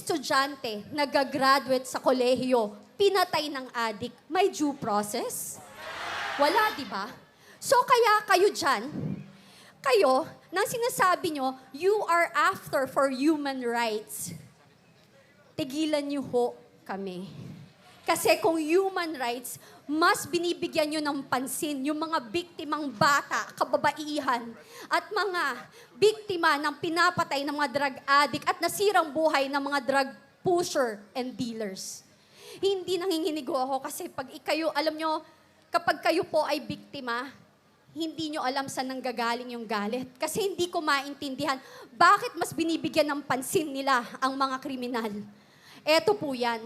estudyante nagagraduate sa kolehiyo, pinatay ng adik, may due process? Wala, di ba? So kaya kayo dyan, kayo, nang sinasabi nyo, you are after for human rights, tigilan nyo ho kami. Kasi kung human rights, mas binibigyan nyo ng pansin yung mga biktimang bata, kababaihan, at mga biktima ng pinapatay ng mga drug addict at nasirang buhay ng mga drug pusher and dealers. Hindi nanginginigo ako kasi pag ikayo, alam nyo, kapag kayo po ay biktima, hindi nyo alam saan nanggagaling yung galit. Kasi hindi ko maintindihan bakit mas binibigyan ng pansin nila ang mga kriminal. Eto po yan.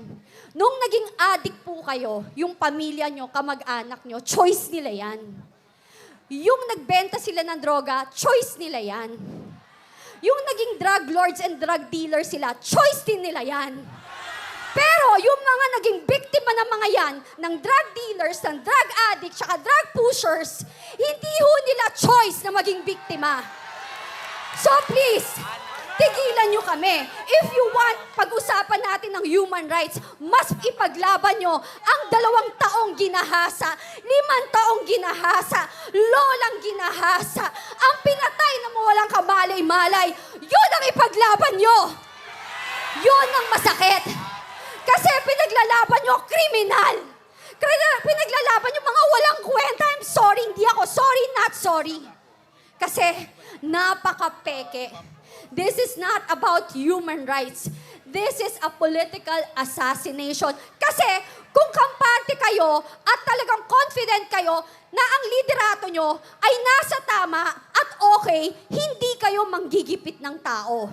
Nung naging addict po kayo, yung pamilya nyo, kamag-anak nyo, choice nila yan. Yung nagbenta sila ng droga, choice nila yan. Yung naging drug lords and drug dealers sila, choice din nila yan. Pero yung mga naging biktima ng mga yan, ng drug dealers, ng drug addicts, saka drug pushers, hindi ho nila choice na maging biktima. So please, tigilan nyo kami. If you want, pag-usapan natin ng human rights, mas ipaglaban nyo ang 2 taong ginahasa, 5 taong ginahasa, lolang ginahasa, ang pinatay na mawalang kamalay-malay, yun ang ipaglaban nyo. Yun ang masakit. Kasi pinaglalaban nyo kriminal. Pinaglalaban nyo mga walang kwenta. I'm sorry, hindi ako. Sorry, not sorry. Kasi napaka-peke. This is not about human rights. This is a political assassination. Kasi kung kampante kayo at talagang confident kayo na ang liderato nyo ay nasa tama at okay, hindi kayo manggigipit ng tao.